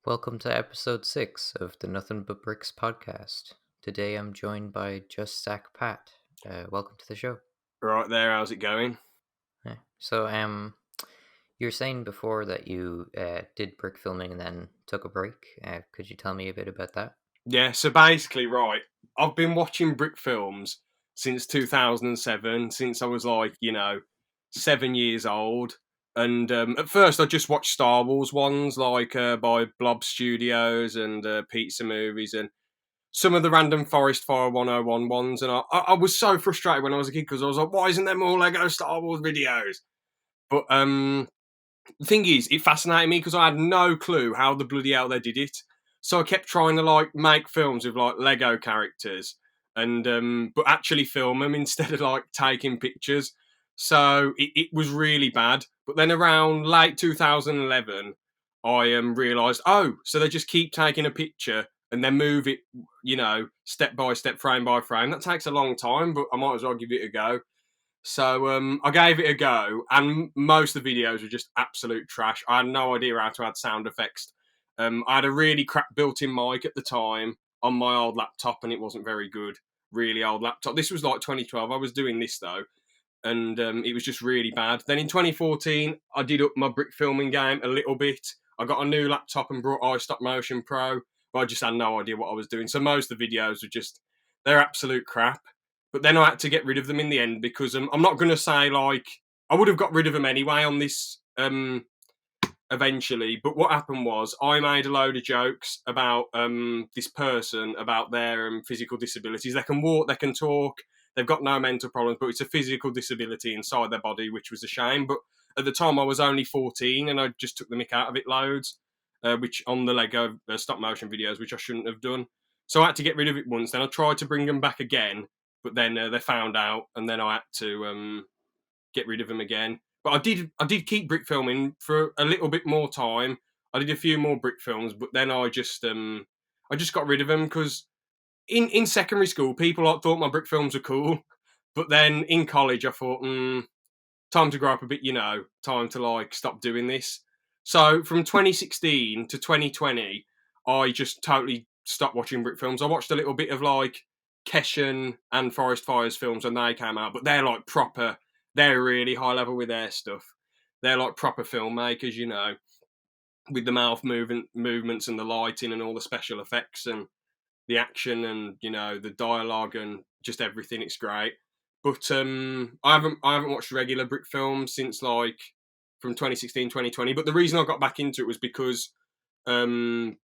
Welcome to episode 6 of the Nothing But Bricks podcast. Today I'm joined by Just Zach Pat. Welcome to the show. Right there, how's it going? You were saying before that you did brick filming and then took a break. Could you tell me a bit about that? Yeah, so basically, right, I've been watching Brickfilms since 2007, since I was 7 years old. And at first, I just watched Star Wars ones, by Blob Studios and Pizza Movies and some of the random Forest Fire 101 ones. And I was so frustrated when I was a kid because I was like, why isn't there more Lego Star Wars videos? But the thing is, it fascinated me because I had no clue how the bloody hell they did it. So I kept trying to make films with Lego characters and but actually film them instead of taking pictures. So it was really bad. But then around late 2011, I realised, so they just keep taking a picture and then move it, step by step, frame by frame. That takes a long time, but I might as well give it a go. So I gave it a go, and most of the videos were just absolute trash. I had no idea how to add sound effects. I had a really crap built-in mic at the time on my old laptop, and it wasn't very good. Really old laptop. This was like 2012. I was doing this though, and it was just really bad. Then in 2014, I did up my brick filming game a little bit. I got a new laptop and brought iStop Motion Pro, but I just had no idea what I was doing. So most of the videos were they're absolute crap. But then I had to get rid of them in the end because I'm not going to say I would have got rid of them anyway on this eventually. But what happened was I made a load of jokes about this person, about their physical disabilities. They can walk, they can talk, they've got no mental problems, but it's a physical disability inside their body, which was a shame. But at the time I was only 14 and I just took the mick out of it loads, which on the Lego stop motion videos, which I shouldn't have done. So I had to get rid of it once. Then I tried to bring them back again, but then they found out, and then I had to get rid of them again. But I did keep brick filming for a little bit more time. I did a few more brick films, but then I just got rid of them because in secondary school people thought my brick films were cool, but then in college I thought, time to grow up a bit, time to stop doing this. So from 2016 to 2020, I just totally stopped watching brick films. I watched a little bit of Keshan and Forest Fires films when they came out, but they're proper. They're really high level with their stuff. They're proper filmmakers, with the mouth movements and the lighting and all the special effects and the action and the dialogue and just everything. It's great. But I haven't watched regular brick films since from 2016 2020. But the reason I got back into it was because I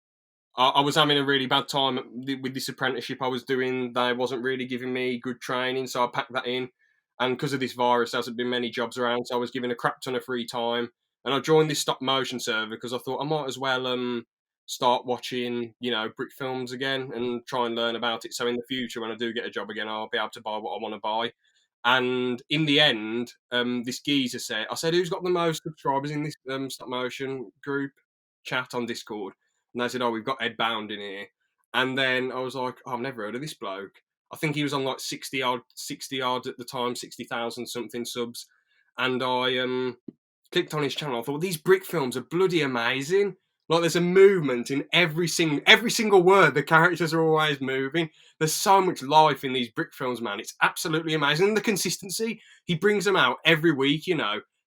was having a really bad time with this apprenticeship I was doing. They wasn't really giving me good training, so I packed that in. And because of this virus, there hasn't been many jobs around, so I was given a crap ton of free time. And I joined this stop motion server because I thought I might as well start watching, brick films again and try and learn about it. So in the future, when I do get a job again, I'll be able to buy what I want to buy. And in the end, this geezer said, who's got the most subscribers in this stop motion group chat on Discord? And they said, we've got Ed Bound in here. And then I was like, I've never heard of this bloke. I think he was on 60 odd at the time, 60,000 something subs. And I clicked on his channel. I thought, these brick films are bloody amazing. There's a movement in every single word. The characters are always moving. There's so much life in these brick films, man. It's absolutely amazing. And the consistency, he brings them out every week,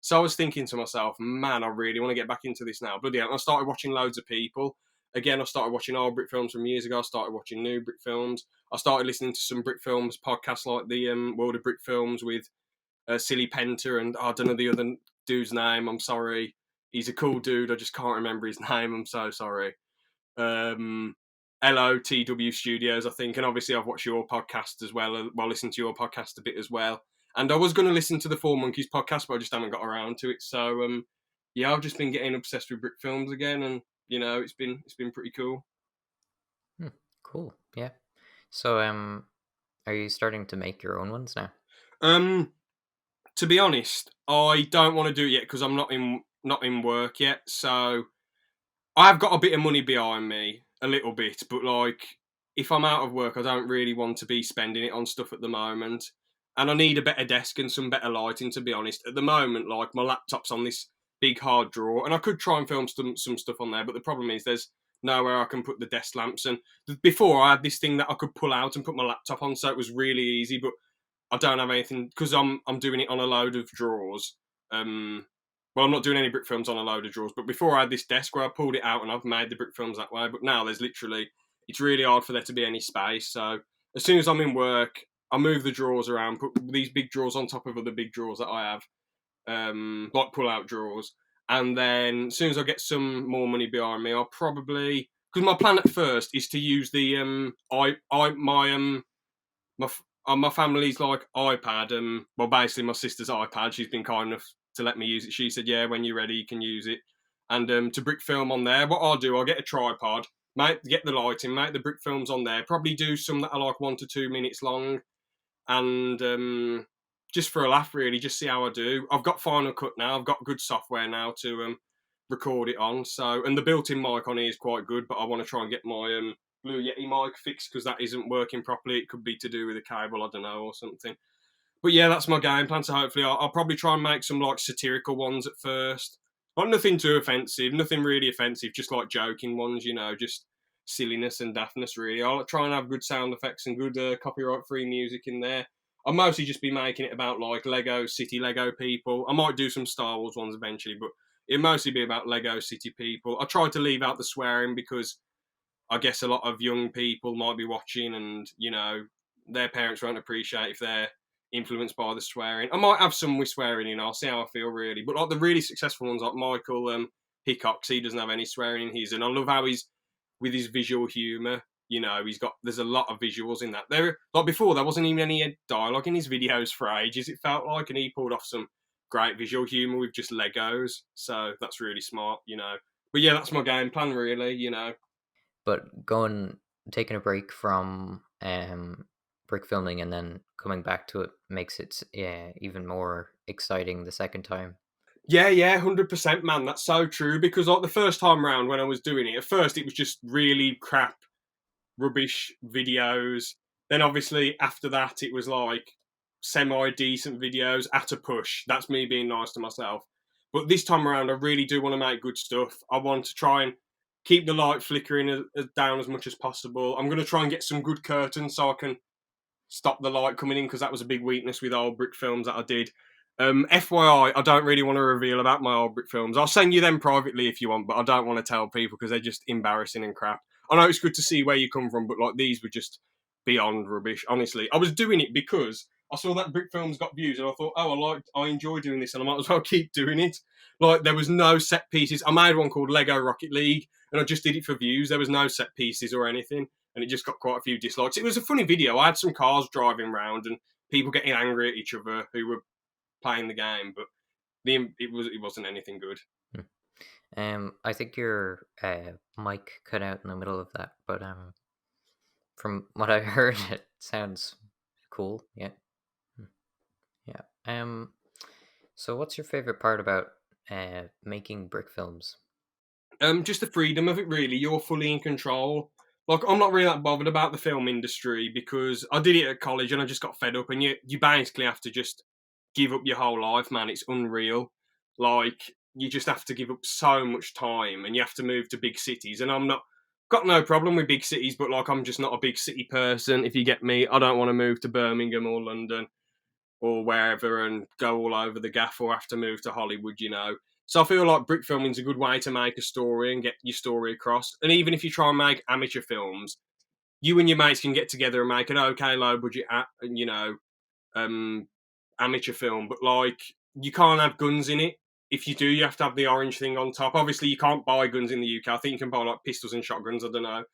So I was thinking to myself, man, I really want to get back into this now. Bloody hell. And I started watching loads of people. Again, I started watching old brick films from years ago. I started watching new brick films. I started listening to some brick films podcasts like the World of Brick Films with Silly Penta and I don't know the other dude's name. I'm sorry. He's a cool dude. I just can't remember his name. I'm so sorry. LOTW Studios, I think. And obviously I've watched your podcast as well. Well, listened to your podcast a bit as well. And I was going to listen to the Four Monkeys podcast, but I just haven't got around to it. So, yeah, I've just been getting obsessed with brick films again. And, it's been pretty cool. Cool. Yeah. So, are you starting to make your own ones now? To be honest, I don't want to do it yet because I'm not in work yet. So I've got a bit of money behind me, a little bit, but if I'm out of work, I don't really want to be spending it on stuff at the moment. And I need a better desk and some better lighting, to be honest. At the moment, my laptop's on this big hard drawer, and I could try and film some stuff on there, but the problem is there's nowhere I can put the desk lamps. And before I had this thing that I could pull out and put my laptop on, so it was really easy. But I don't have anything because I'm doing it on a load of drawers. Well, I'm not doing any brick films on a load of drawers, but before I had this desk where I pulled it out and I've made the brick films that way. But now there's literally, it's really hard for there to be any space. So as soon as I'm in work, I move the drawers around, put these big drawers on top of other big drawers that I have, like pull out drawers. And then as soon as I get some more money behind me, I'll probably, because my plan at first is to use the my family's like iPad. Well, basically my sister's iPad. She's been kind enough to let me use it. She said, "Yeah, when you're ready, you can use it." And to brick film on there, what I'll do, I'll get a tripod, get the lighting, make the brick films on there. Probably do some that are like 1 to 2 minutes long, and just for a laugh, really, just see how I do. I've got Final Cut now. I've got good software now to record it on. So, and the built-in mic on here is quite good, but I want to try and get my Blue Yeti mic fixed because that isn't working properly. It could be to do with a cable, I don't know, or something. But yeah, that's my game plan. So hopefully, I'll probably try and make some like satirical ones at first. Like nothing too offensive, nothing really offensive, just like joking ones, you know, just silliness and daftness. Really, I'll try and have good sound effects and good copyright-free music in there. I'll mostly just be making it about like Lego City Lego people. I might do some Star Wars ones eventually, but it'll mostly be about Lego City people. I try to leave out the swearing because I guess a lot of young people might be watching and, you know, their parents won't appreciate if they're influenced by the swearing. I might have some with swearing in, I'll see how I feel really. But like the really successful ones like Michael Hickox, he doesn't have any swearing in his. And I love how he's, with his visual humour, you know, there's a lot of visuals in that. There, like before, there wasn't even any dialogue in his videos for ages, it felt like, and he pulled off some great visual humour with just Legos. So that's really smart, you know. But yeah, that's my game plan really, you know. But taking a break from brick filming and then coming back to it makes it even more exciting the second time. Yeah, 100%, man. That's so true. Because like the first time round when I was doing it, at first it was just really crap, rubbish videos. Then obviously after that it was like semi decent videos at a push. That's me being nice to myself. But this time around, I really do want to make good stuff. I want to try and keep the light flickering down as much as possible. I'm going to try and get some good curtains so I can stop the light coming in because that was a big weakness with old brick films that I did. FYI, I don't really want to reveal about my old brick films. I'll send you them privately if you want, but I don't want to tell people because they're just embarrassing and crap. I know it's good to see where you come from, but like these were just beyond rubbish. Honestly, I was doing it because I saw that brick films got views, and I thought, oh, I enjoy doing this, and I might as well keep doing it. Like there was no set pieces. I made one called Lego Rocket League, and I just did it for views. There was no set pieces or anything, and it just got quite a few dislikes. It was a funny video. I had some cars driving around and people getting angry at each other who were playing the game, but it wasn't anything good. I think your mic cut out in the middle of that, but from what I heard, it sounds cool. Yeah, yeah. So what's your favorite part about making brick films? Just the freedom of it, really. You're fully in control. Like I'm not really that bothered about the film industry because I did it at college and I just got fed up. And you basically have to just give up your whole life, man. It's unreal. Like you just have to give up so much time, and you have to move to big cities. And I'm not got no problem with big cities, but like I'm just not a big city person. If you get me, I don't want to move to Birmingham or London or wherever and go all over the gaff or have to move to Hollywood, you know. So I feel like brick filming is a good way to make a story and get your story across. And even if you try and make amateur films, you and your mates can get together and make an okay low budget, you know, amateur film. But like, you can't have guns in it. If you do, you have to have the orange thing on top. Obviously, you can't buy guns in the UK. I think you can buy like pistols and shotguns. I don't know.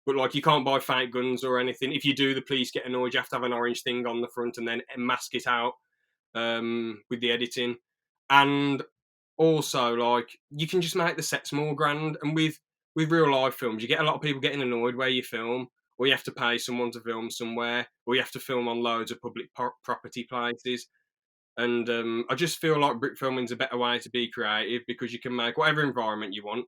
But like you can't buy fake guns or anything. If you do, the police get annoyed. You have to have an orange thing on the front and then mask it out with the editing. And also, like you can just make the sets more grand. And with real life films, you get a lot of people getting annoyed where you film, or you have to pay someone to film somewhere, or you have to film on loads of public property places. And I just feel like brick filming is a better way to be creative because you can make whatever environment you want.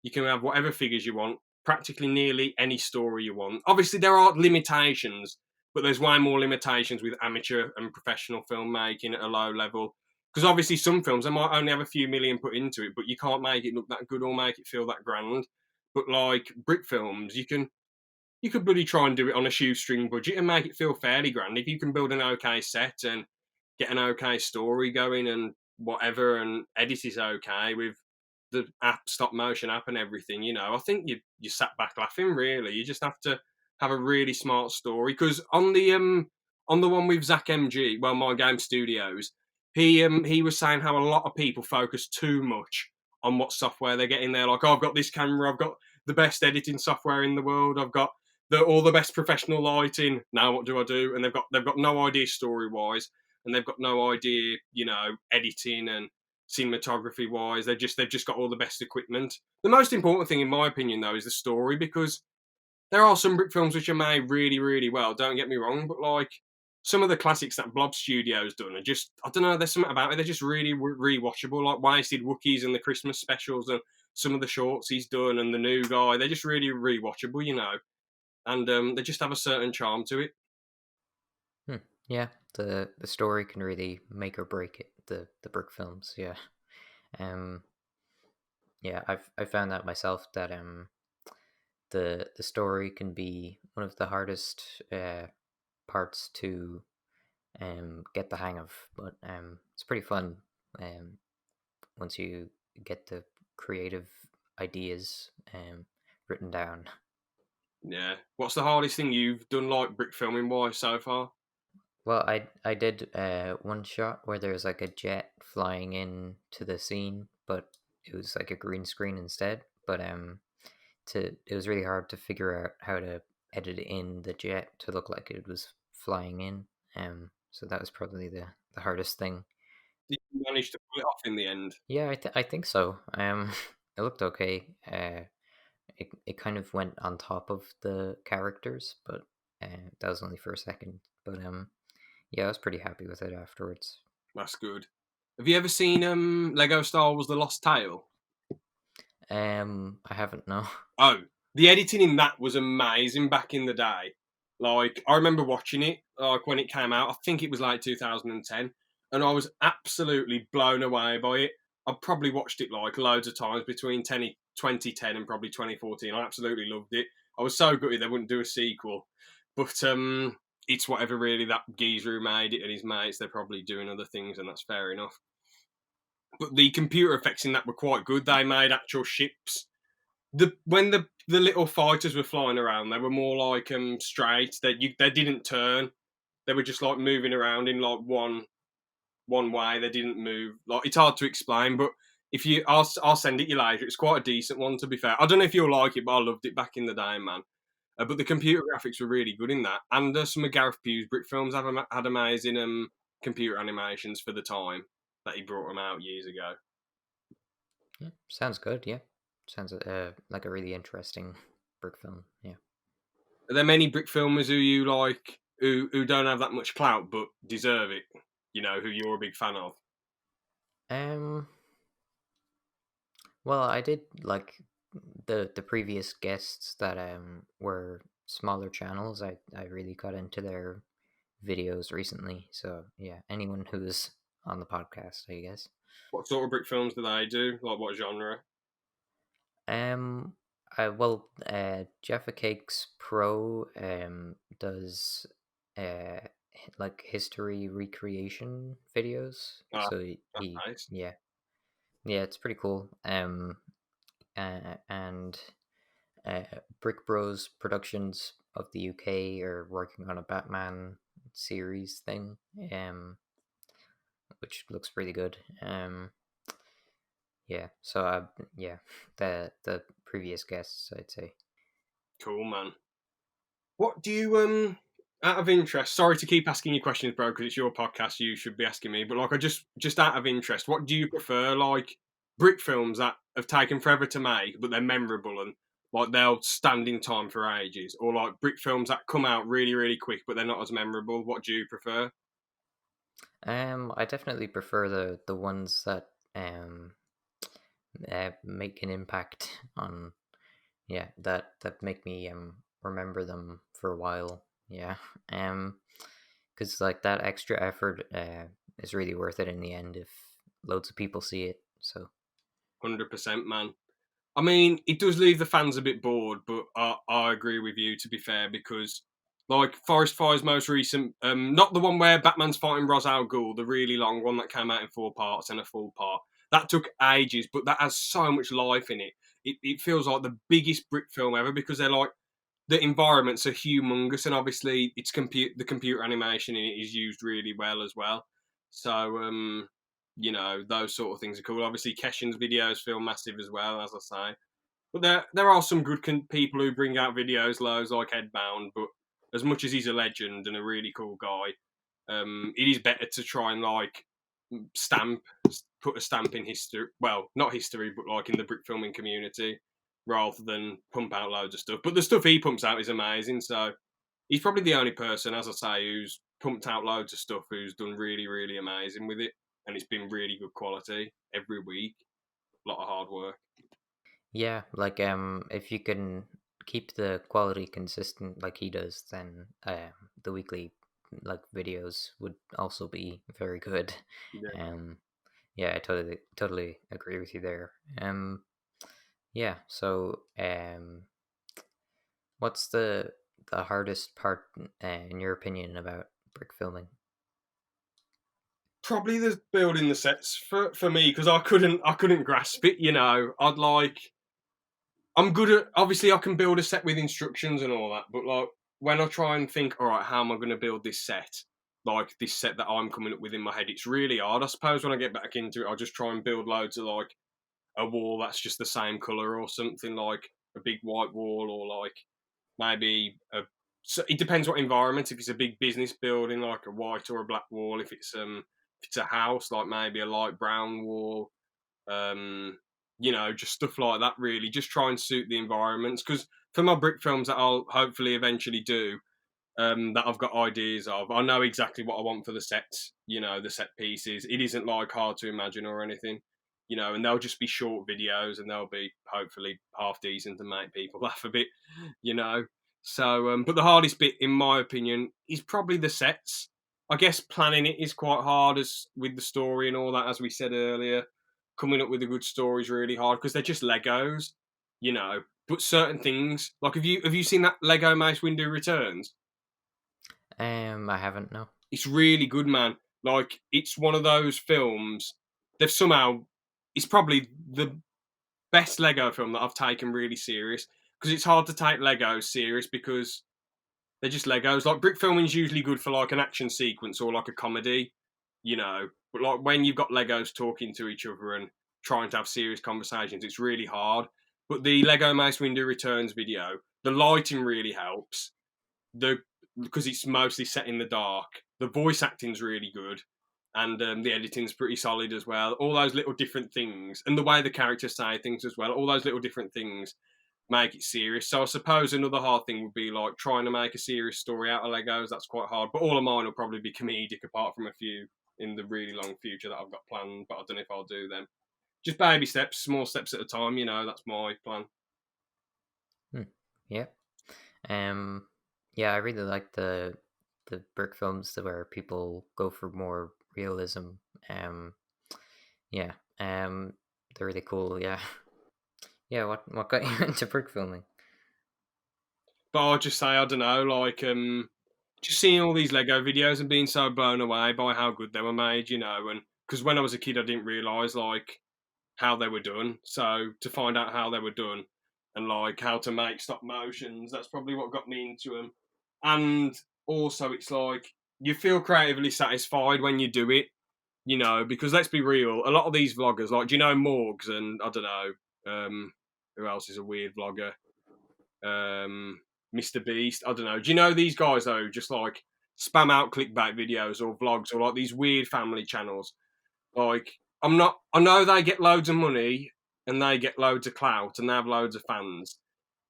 You can have whatever figures you want, practically nearly any story you want. Obviously, there are limitations, but there's way more limitations with amateur and professional filmmaking at a low level. Because obviously, some films, they might only have a few million put into it, but you can't make it look that good or make it feel that grand. But like Brickfilms, you could bloody try and do it on a shoestring budget and make it feel fairly grand. If you can build an okay set and get an okay story going and whatever, and edit it okay with the app, stop motion app, and everything, I think you sat back laughing. Really, you just have to have a really smart story. Because on the one with Zach MG, well, My Game Studios, he was saying how a lot of people focus too much on what software they're getting. There, like, oh, I've got this camera, I've got the best editing software in the world, I've got all the best professional lighting. Now what do I do? And they've got no idea story wise, and they've got no idea, editing and cinematography wise. They've just got all the best equipment. The most important thing, in my opinion, though, is the story, because there are some Brick films which are made really, really well. Don't get me wrong, but like some of the classics that Blob Studios done are just, I don't know. There's something about it. They're just really rewatchable. Like Wasted Wookiees and the Christmas specials and some of the shorts he's done and the new guy. They're just really rewatchable, and they just have a certain charm to it. Yeah, the story can really make or break it. The Brickfilms, yeah. Um, yeah, I found that myself that the story can be one of the hardest parts to get the hang of, but it's pretty fun once you get the creative ideas written down. Yeah. What's the hardest thing you've done, like brick filming wise, so far? Well, I did one shot where there was like a jet flying in to the scene, but it was like a green screen instead. But it was really hard to figure out how to edit in the jet to look like it was flying in. So that was probably the hardest thing. Did you manage to pull it off in the end? Yeah, I think so. It looked okay. It kind of went on top of the characters, but that was only for a second. But yeah, I was pretty happy with it afterwards. That's good. Have you ever seen Lego Star Wars: The Lost Tale? I haven't, no. Oh, the editing in that was amazing back in the day. Like, I remember watching it, like, when it came out. I think it was like 2010, and I was absolutely blown away by it. I probably watched it like loads of times between 2010 and probably 2014. I absolutely loved it. I was so gutted they wouldn't do a sequel, but it's whatever really. That geezer who made it and his mates, they're probably doing other things, and that's fair enough. But the computer effects in that were quite good. They made actual ships. The little fighters were flying around, they were more like straight. They didn't turn. They were just like moving around in like one way. They didn't move. Like, it's hard to explain, but if you, I'll send it you later. It's quite a decent one, to be fair. I don't know if you'll like it, but I loved it back in the day, man. But the computer graphics were really good in that, and some of Gareth Pugh's Brick films had amazing computer animations for the time that he brought them out years ago. Yeah, sounds good. Yeah, sounds like a really interesting brick film. Yeah. Are there many brick filmers who you like who don't have that much clout but deserve it? Who you're a big fan of? Um. Well, I did like the previous guests that were smaller channels. I really got into their videos recently. So yeah, anyone who's on the podcast, I guess. What sort of brick films do they do? Like, what genre? Um, well, Jaffa Cakes Pro does uh like history recreation videos. Ah, So that's nice. yeah, it's pretty cool. And Brick Bros Productions of the UK are working on a Batman series thing, which looks really good. Yeah, so yeah, the previous guests, I'd say. Cool, man. What do you out of interest? Sorry to keep asking you questions, bro, because it's your podcast. You should be asking me. But like, I just out of interest, what do you prefer? Like brick films that have taken forever to make, but they're memorable and like they'll stand in time for ages, or like brick films that come out really, really quick, but they're not as memorable. What do you prefer? I definitely prefer the ones that make an impact on, yeah, that make me remember them for a while. Yeah, because like that extra effort is really worth it in the end if loads of people see it. So 100%, man. I mean, it does leave the fans a bit bored, but I agree with you, to be fair, because like Forest Fire's most recent, not the one where Batman's fighting Ra's al Ghul, the really long one that came out in 4 parts and a full part. That took ages, but that has so much life in it. It feels like the biggest brick film ever because they're like the environments are humongous, and obviously it's the computer animation in it is used really well as well. So those sort of things are cool. Obviously, Keshin's videos feel massive as well, as I say. But there are some good people who bring out videos, loads like Headbound. But as much as he's a legend and a really cool guy, it is better to try and like stamp put a stamp in history. Well, not history, but like in the brick filming community, rather than pump out loads of stuff. But the stuff he pumps out is amazing. So he's probably the only person, as I say, who's pumped out loads of stuff, who's done really, really amazing with it, and it's been really good quality every week. A lot of hard work. Yeah, like if you can keep the quality consistent like he does, then the weekly like videos would also be very good. Yeah. Um, yeah, I totally agree with you there. Yeah. So what's the hardest part in your opinion about brick filming? Probably the building the sets for me because I couldn't grasp it. I'd like I'm good at obviously I can build a set with instructions and all that, but like when I try and think, all right, how am I going to build this set? Like this set that I'm coming up with in my head, it's really hard. I suppose when I get back into it, I'll just try and build loads of like a wall that's just the same color or something like a big white wall or like maybe a. So it depends what environment. If it's a big business building, like a white or a black wall. If it's a house, like maybe a light brown wall. Um, just stuff like that. Really, just try and suit the environments. Because for my brick films that I'll hopefully eventually do, that I've got ideas of, I know exactly what I want for the sets. The set pieces. It isn't like hard to imagine or anything. And they'll just be short videos, and they'll be hopefully half decent and make people laugh a bit. You know. So, but the hardest bit, in my opinion, is probably the sets. I guess planning it is quite hard, as with the story and all that, as we said earlier. Coming up with a good story is really hard because they're just Legos, you know. But certain things, like have you seen that Lego Mace Windu Returns? I haven't no. It's really good, man. Like it's one of those films. They've somehow, it's probably the best Lego film that I've taken really serious because it's hard to take Legos serious because they're just Legos. Like brick filming is usually good for like an action sequence or like a comedy, But like when you've got Legos talking to each other and trying to have serious conversations, it's really hard. But the Lego Mace Windu Returns video, the lighting really helps. The Because it's mostly set in the dark. The voice acting's really good, and the editing's pretty solid as well. All those little different things, and the way the characters say things as well. All those little different things make it serious. So I suppose another hard thing would be like trying to make a serious story out of Legos. That's quite hard. But all of mine will probably be comedic, apart from a few in the really long future that I've got planned. But I don't know if I'll do them. Just baby steps, small steps at a time. That's my plan. Hmm. Yeah. Um, yeah, I really like the brick films that where people go for more realism. Um, yeah. They're really cool. Yeah. Yeah. What got you into brick filming? But I'll just say I don't know, like just seeing all these Lego videos and being so blown away by how good they were made, and because when I was a kid, I didn't realize like how they were done. So to find out how they were done and like how to make stop motions, that's probably what got me into them. And also, it's like you feel creatively satisfied when you do it, because let's be real, a lot of these vloggers, like, do you know Morgs and I don't know, who else is a weird vlogger? Mr. Beast. I don't know. Do you know these guys though? Just like spam out clickbait videos or vlogs or like these weird family channels. Like I'm not. I know they get loads of money and they get loads of clout and they have loads of fans.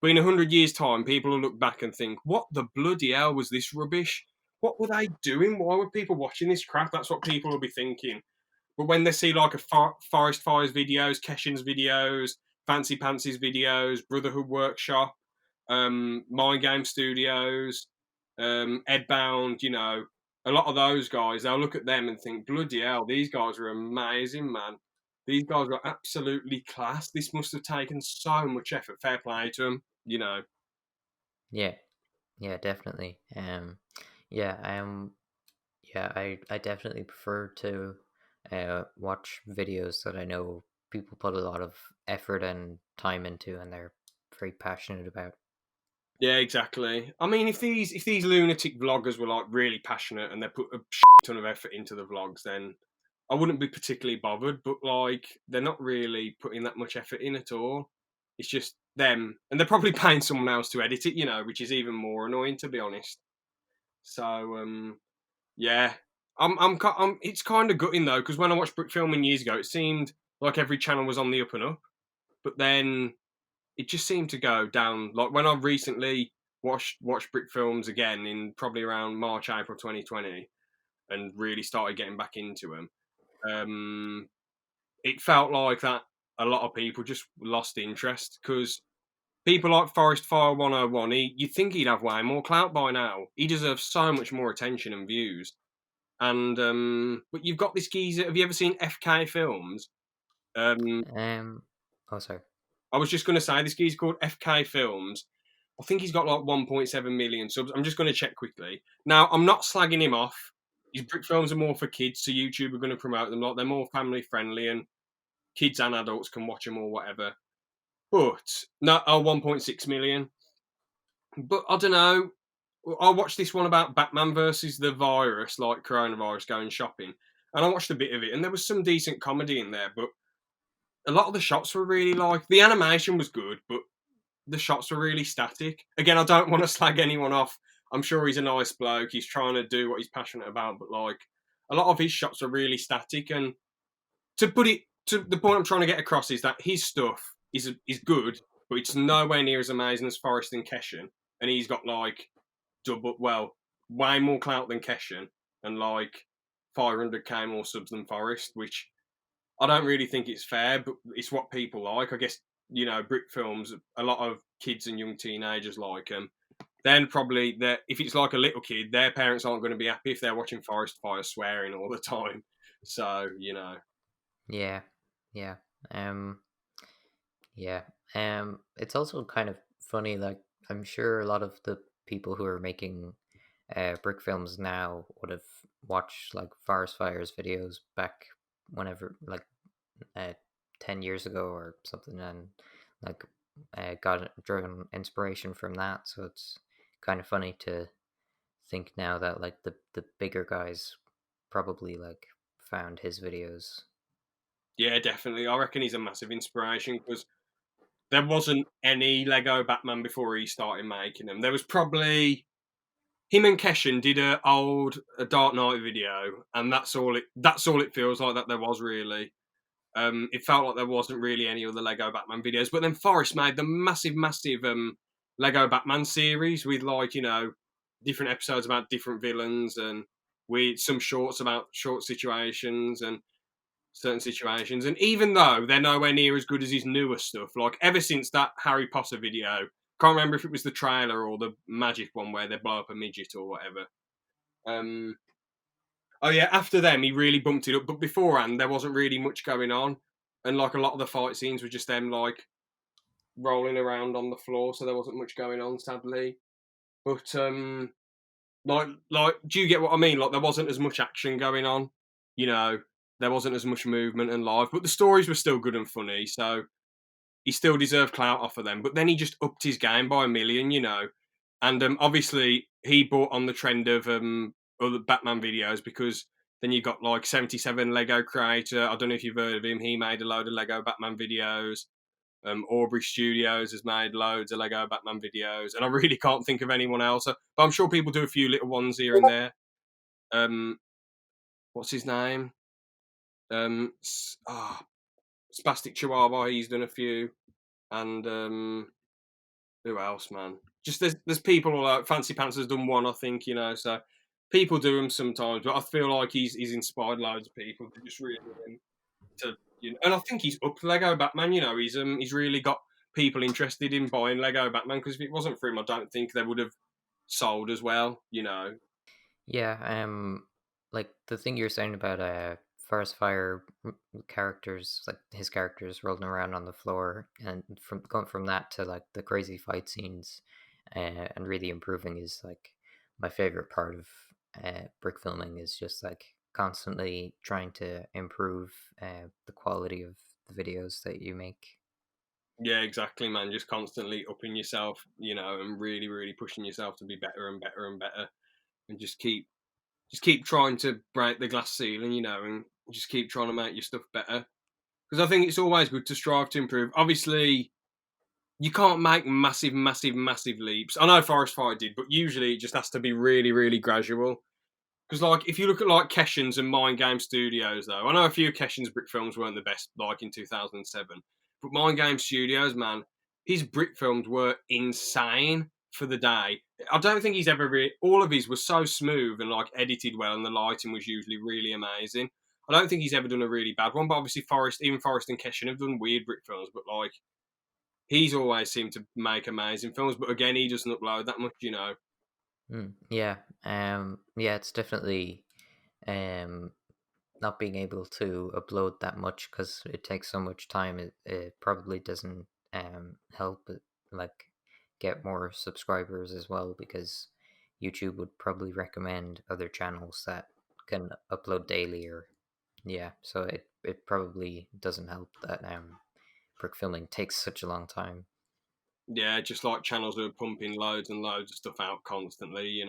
But in 100 years' time, people will look back and think, "What the bloody hell was this rubbish? What were they doing? Why were people watching this crap?" That's what people will be thinking. But when they see like a Forest Fires videos, Keshin's videos, Fancy Pantsies videos, Brotherhood Workshop, Mind Game Studios, Edbound, a lot of those guys, they'll look at them and think, bloody hell, these guys are amazing, man. These guys are absolutely class. This must have taken so much effort. Fair play to them, you know. Yeah, yeah, definitely. Yeah, yeah, I definitely prefer to watch videos that I know people put a lot of effort and time into, and they're very passionate about. Yeah, exactly. I mean, if these lunatic vloggers were like really passionate and they put a ton of effort into the vlogs, then I wouldn't be particularly bothered. But like, they're not really putting that much effort in at all. It's just them, and they're probably paying someone else to edit it, which is even more annoying, to be honest. So, yeah, it's kind of gutting though, because when I watched Brick Filming years ago, it seemed like every channel was on the up and up. But then it just seemed to go down. Like when I recently watched Brick Films again in probably around March, April 2020, and really started getting back into them. Um, it felt like that a lot of people just lost interest because people like Forest Fire 101, you'd think he'd have way more clout by now. He deserves so much more attention and views. And but you've got this geezer. Have you ever seen FK Films? Um, Um, oh, sorry. I was just going to say this geezer called FK Films. I think he's got like 1.7 million subs. I'm just going to check quickly. Now, I'm not slagging him off. His brick films are more for kids, so YouTube are going to promote them. Like they're more family friendly, and kids and adults can watch them or whatever. But no, 1.6 million. But I don't know. I watched this one about Batman versus the virus, like coronavirus going shopping, and I watched a bit of it, and there was some decent comedy in there. But a lot of the shots were really like the animation was good, but the shots were really static. Again, I don't want to slag anyone off. I'm sure he's a nice bloke. He's trying to do what he's passionate about, but like a lot of his shots are really static. And to put it to the point I'm trying to get across is that his stuff is good, but it's nowhere near as amazing as Forrest and Keshan. And he's got like way more clout than Keshan, and like 500k more subs than Forrest, which I don't really think it's fair, but it's what people like. I guess brick films. A lot of kids and young teenagers like them. Then probably if it's like a little kid, their parents aren't going to be happy if they're watching Forest Fire swearing all the time. So Yeah, yeah. Um, Yeah. It's also kind of funny, like I'm sure a lot of the people who are making brick films now would have watched like Forest Fire's videos back whenever like uh 10 years ago or something, and like got driven inspiration from that. So it's kind of funny to think now that like the bigger guys probably like found his videos. yeah, definitely. I reckon he's a massive inspiration because there wasn't any Lego Batman before he started making them. There was probably him and Keshan did a Dark Knight video, and that's all it feels like that there was really. It felt like there wasn't really any other Lego Batman videos. But then Forrest made the massive Lego Batman series with like different episodes about different villains and with some shorts about short situations and certain situations. And even though they're nowhere near as good as his newer stuff, like ever since that Harry Potter video, can't remember if it was the trailer or the magic one where they blow up a midget or whatever. Um, Oh yeah, after them he really bumped it up, but beforehand there wasn't really much going on, and like a lot of the fight scenes were just them like rolling around on the floor, so there wasn't much going on, sadly. But do you get what I mean? Like there wasn't as much action going on, you know, there wasn't as much movement and life, but the stories were still good and funny, so he still deserved clout off of them. But then he just upped his game by a million. And obviously he brought on the trend of other Batman videos because then you got like 77 Lego Creator. I don't know if you've heard of him. He made a load of Lego Batman videos. Aubrey Studios has made loads of Lego Batman videos, and I really can't think of anyone else. But I'm sure people do a few little ones here and there. Um, what's his name? Spastic Chihuahua. He's done a few, and who else, man? Just there's people like Fancy Pants has done one, I think, so people do them sometimes, but I feel like he's inspired loads of people to just really and I think he's up Lego Batman. He's really got people interested in buying Lego Batman because if it wasn't for him, I don't think they would have sold as well. Yeah, like the thing you're saying about Forest Fire characters, like his characters rolling around on the floor, and from going from that to like the crazy fight scenes, and really improving is like my favorite part of brick filming is just like constantly trying to improve the quality of the videos that you make. Yeah, exactly, man. Just constantly upping yourself, and really, really pushing yourself to be better and better and better, and just keep trying to break the glass ceiling, and just keep trying to make your stuff better. Because I think it's always good to strive to improve. Obviously, you can't make massive, massive, massive leaps. I know Forest Fire did, but usually it just has to be really, really gradual. Because, like, if you look at like Keshan's and Mind Game Studios, though, I know a few of Keshan's brick films weren't the best, like in 2007, but Mind Game Studios, man, his brick films were insane for the day. I don't think he's ever all of his was so smooth and like edited well, and the lighting was usually really amazing. I don't think he's ever done a really bad one, but obviously even Forrest and Keshan have done weird brick films, but like he's always seemed to make amazing films. But again, he doesn't upload that much. Yeah, yeah, it's definitely um not being able to upload that much because it takes so much time. It probably doesn't help it like get more subscribers as well because YouTube would probably recommend other channels that can upload daily or yeah. So it probably doesn't help that brick filming takes such a long time. Yeah, just like channels that are pumping loads and loads of stuff out constantly,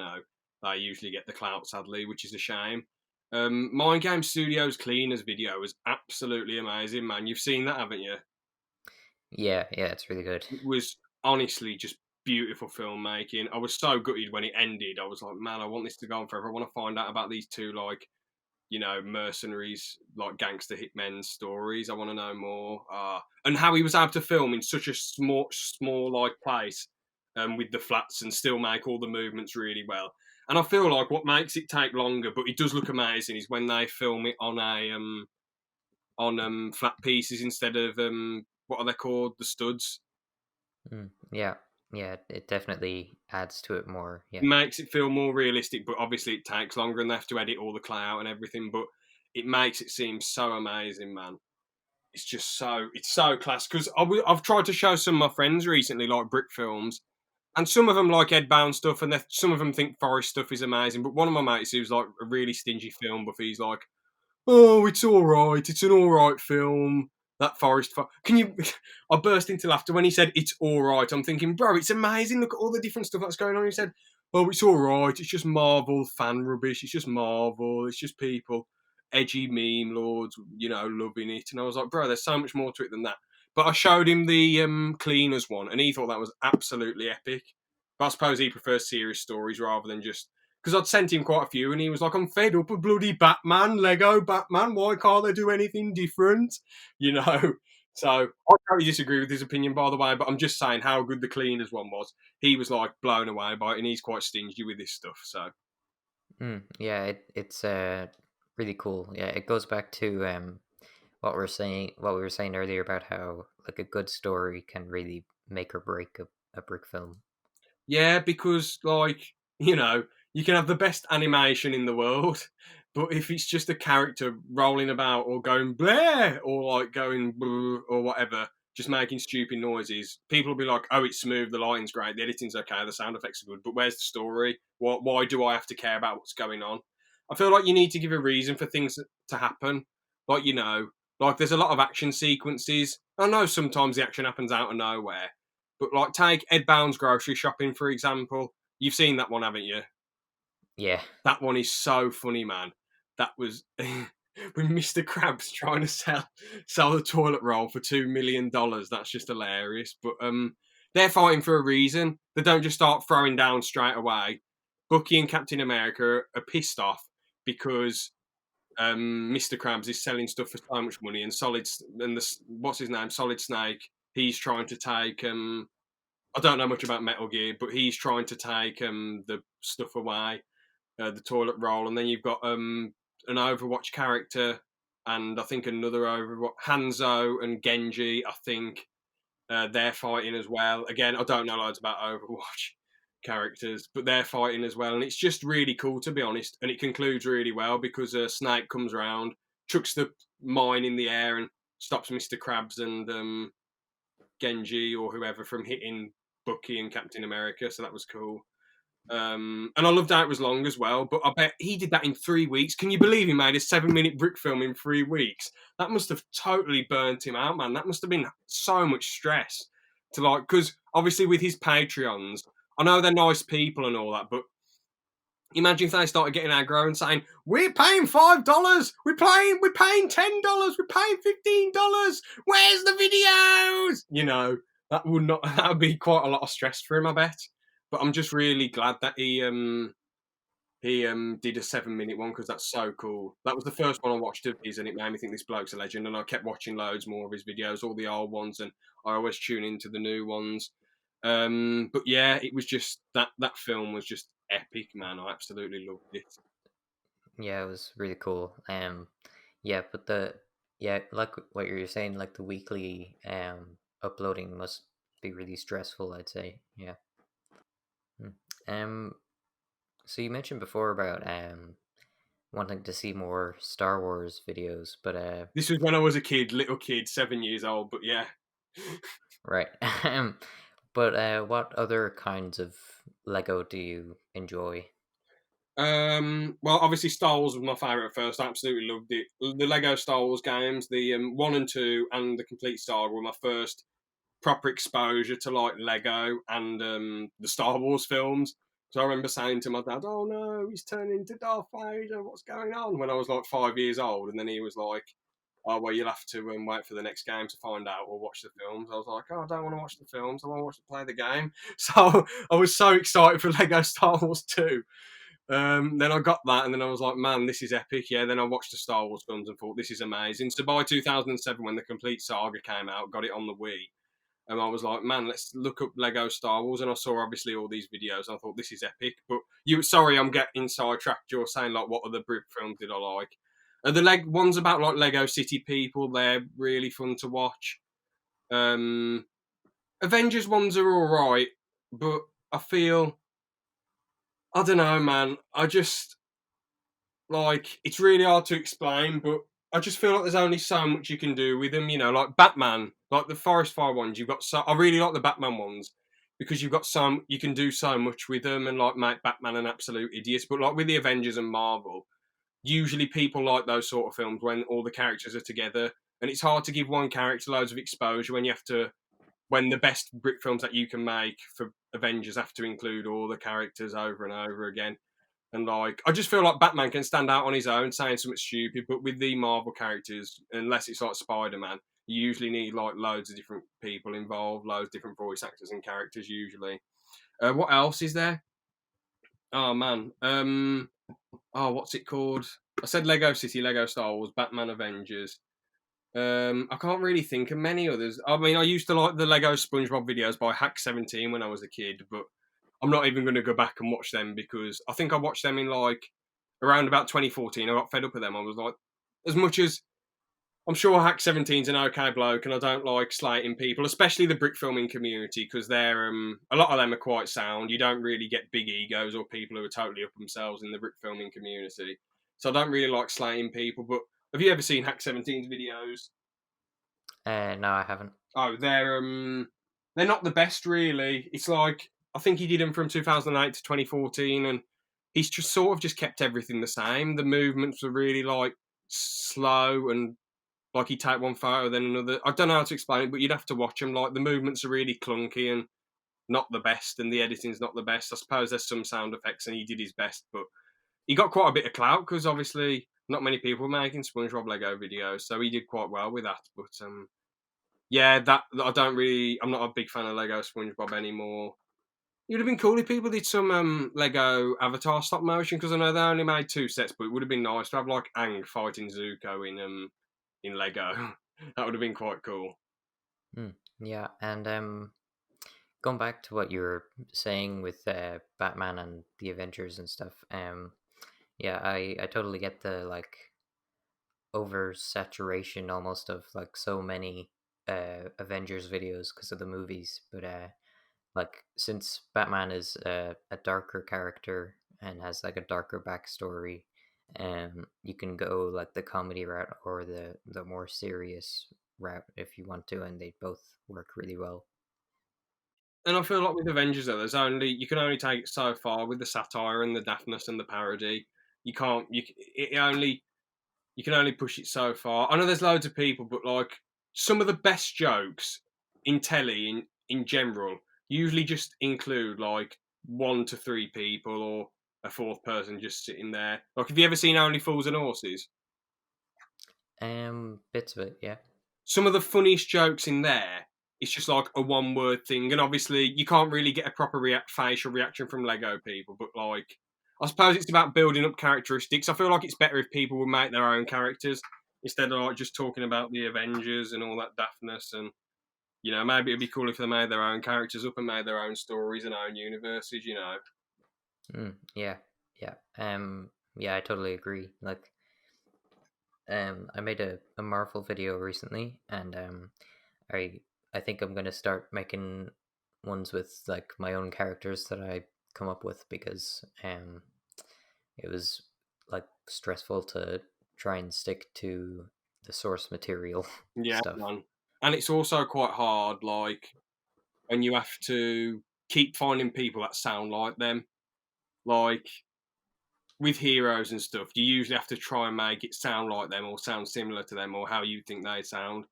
they usually get the clout, sadly, which is a shame. Mind Game Studios Cleaners video was absolutely amazing, man. You've seen that, haven't you? Yeah, yeah, it's really good. It was honestly just beautiful filmmaking. I was so gutted when it ended. I was like, man, I want this to go on forever. I want to find out about these two, like, mercenaries, like gangster hitmen stories. I want to know more. And how he was able to film in such a small like place, with the flats and still make all the movements really well. And I feel like what makes it take longer, but it does look amazing, is when they film it on flat pieces instead of what are they called, the studs. Yeah, yeah, it definitely adds to it more. Yeah. Makes it feel more realistic, but obviously it takes longer and they have to edit all the clay out and everything. But it makes it seem so amazing, man. It's so class because I've tried to show some of my friends recently like brick films, and some of them like Ed Bound stuff, and some of them think forest stuff is amazing. But one of my mates who's like a really stingy film buff, he's like, "Oh, it's all right. It's an all right film. That Can you?" I burst into laughter when he said it's all right. I'm thinking, bro, it's amazing. Look at all the different stuff that's going on. He said, "Oh, it's all right. It's just Marvel fan rubbish. It's just Marvel. It's just people, edgy meme lords, loving it." And I was like, bro, there's so much more to it than that. But I showed him the cleaners one, and he thought that was absolutely epic. But I suppose he prefers serious stories rather than just because I'd sent him quite a few, and he was like, "I'm fed up with bloody Batman, Lego Batman. Why can't they do anything different?" You know. So I totally disagree with his opinion, by the way. But I'm just saying how good the cleaners one was. He was like blown away by it, and he's quite stingy with this stuff. So Yeah, it's really cool. Yeah, it goes back to what we were saying earlier about how like a good story can really make or break a brick film. yeah, because like you can have the best animation in the world, but if it's just a character rolling about or going bleh or like going bleh or whatever, just making stupid noises, people will be like, "Oh, it's smooth, the lighting's great, the editing's okay, the sound effects are good, but where's the story? Why do I have to care about what's going on?" I feel like you need to give a reason for things to happen, like like there's a lot of action sequences. I know sometimes the action happens out of nowhere, but like take Ed Bound's grocery shopping for example. You've seen that one, haven't you? Yeah, That one is so funny, man. That was when Mr. Krabs trying to sell the toilet roll for $2 million. That's just hilarious. But they're fighting for a reason. They don't just start throwing down straight away. Bucky and Captain America are pissed off because Mr. Krabs is selling stuff for so much money, and what's his name, Solid Snake. He's trying to take I don't know much about Metal Gear, but he's trying to take the stuff away, the toilet roll, and then you've got an Overwatch character, and I think another Overwatch Hanzo and Genji. I think they're fighting as well. Again, I don't know loads about Overwatch characters, but they're fighting as well, and it's just really cool to be honest. And it concludes really well because Snake comes around chucks the mine in the air and stops Mr. Krabs and Genji or whoever from hitting Bucky and Captain America. So that was cool. And I loved how it was long as well. But I bet he did that in 3 weeks. Can you believe he made a 7 minute brick film in 3 weeks? That must have totally burnt him out, man. That must have been so much stress to like, because obviously with his Patreons, I know they're nice people and all that, but imagine if they started getting aggro and saying, "We're paying $5, we're paying $10, we're paying $15. Where's the videos?" That would not that would be quite a lot of stress for him, I bet. But I'm just really glad that he did a 7 minute one because that's so cool. That was the first one I watched of his, and it made me think this bloke's a legend. And I kept watching loads more of his videos, all the old ones, and I always tune into the new ones. But yeah, it was just that film was just epic, man. I absolutely loved it. Yeah, it was really cool. Yeah, but like what you're saying, like the weekly uploading must be really stressful, I'd say. Yeah. Hmm. Um. So you mentioned before about wanting to see more Star Wars videos, but This was when I was a kid, little kid, 7 years old. But yeah. right. But what other kinds of Lego do you enjoy? Well, obviously Star Wars was my favourite at first. I absolutely loved it. The Lego Star Wars games, the one and two, and the complete Saga were my first proper exposure to like Lego and the Star Wars films. So I remember saying to my dad, "Oh no, he's turning into Darth Vader. What's going on?" When I was like 5 years old, and then he was like, "Oh well, you'll have to wait for the next game to find out or watch the films." I was like, "Oh, I don't want to watch the films. I want to play the game." So I was so excited for Lego Star Wars 2. Then I got that, and then I was like, "Man, this is epic!" Yeah. Then I watched the Star Wars films and thought, "This is amazing." So by 2007, when the complete saga came out, got it on the Wii, and I was like, "Man, let's look up Lego Star Wars." And I saw obviously all these videos, and I thought, "This is epic." But sorry, I'm getting sidetracked. You're saying like, what other Brit films did I like? The ones about like Lego City people, they're really fun to watch. Um, Avengers ones are all right, but I feel I don't know, man. I just like it's really hard to explain, but I just feel like there's only so much you can do with them. Like Batman, like the Forest Fire ones. You've got so I really like the Batman ones because you've got some you can do so much with them and like make Batman an absolute idiot. But like with the Avengers and Marvel, usually people like those sort of films when all the characters are together, and it's hard to give one character loads of exposure when you have to when the best Brit films that you can make for Avengers have to include all the characters over and over again. And like, I just feel like Batman can stand out on his own saying something stupid, but with the Marvel characters, unless it's like Spider Man, you usually need like loads of different people involved, loads of different voice actors and characters usually. What else is there? Oh man, what's it called? I said Lego City, Lego Star Wars, Batman, Avengers. I can't really think of many others. I mean, I used to like the Lego SpongeBob videos by Hack17 when I was a kid, but I'm not even going to go back and watch them because I think I watched them in like around about 2014. I got fed up with them. I was like, as much as I'm sure Hack17's an okay bloke, and I don't like slating people, especially the brick filming community, because they're a lot of them are quite sound. You don't really get big egos or people who are totally up themselves in the brick filming community. So I don't really like slating people. But have you ever seen Hack17's videos? No, I haven't. Oh, they're not the best really. It's like I think he did them from 2008 to 2014, and he's just sort of just kept everything the same. The movements were really like slow and like he'd take one photo then another. I don't know how to explain it, but you'd have to watch them. Like the movements are really clunky and not the best, and the editing's not the best. I suppose there's some sound effects, and he did his best, but he got quite a bit of clout because obviously not many people were making SpongeBob Lego videos, so he did quite well with that. But yeah, that I don't really. I'm not a big fan of Lego SpongeBob anymore. It would have been cool if people did some Lego Avatar stop motion because I know they only made 2 sets, but it would have been nice to have like Aang fighting Zuko in Lego. That would have been quite cool. Yeah, and going back to what you were saying with Batman and the Avengers and stuff. Yeah, I totally get the like oversaturation almost of like so many Avengers videos because of the movies, but like since Batman is a darker character and has like a darker backstory, You can go like the comedy route or the more serious route if you want to, and they both work really well. And I feel like with Avengers, though, there's only you can only take it so far with the satire and the daftness and the parody. You can't. It only you can only push it so far. I know there's loads of people, but like some of the best jokes in telly in general usually just include like 1 to 3 people or a fourth person just sitting there. Like, have you ever seen Only Fools and Horses? Bits of it, yeah. Some of the funniest jokes in there, it's just like a one word thing, and obviously you can't really get a proper facial reaction from Lego people. But like, I suppose it's about building up characteristics. I feel like it's better if people would make their own characters instead of like just talking about the Avengers and all that daftness. And maybe it'd be cool if they made their own characters up and made their own stories and own universes. Yeah, yeah. Yeah, I totally agree. Like, I made a Marvel video recently, and I I think I'm gonna start making ones with like my own characters that I come up with, because it was like stressful to try and stick to the source material Yeah, stuff. man. And it's also quite hard, like, and you have to keep finding people that sound like them. Like, with heroes and stuff, you usually have to try and make it sound like them or sound similar to them or how you think they sound.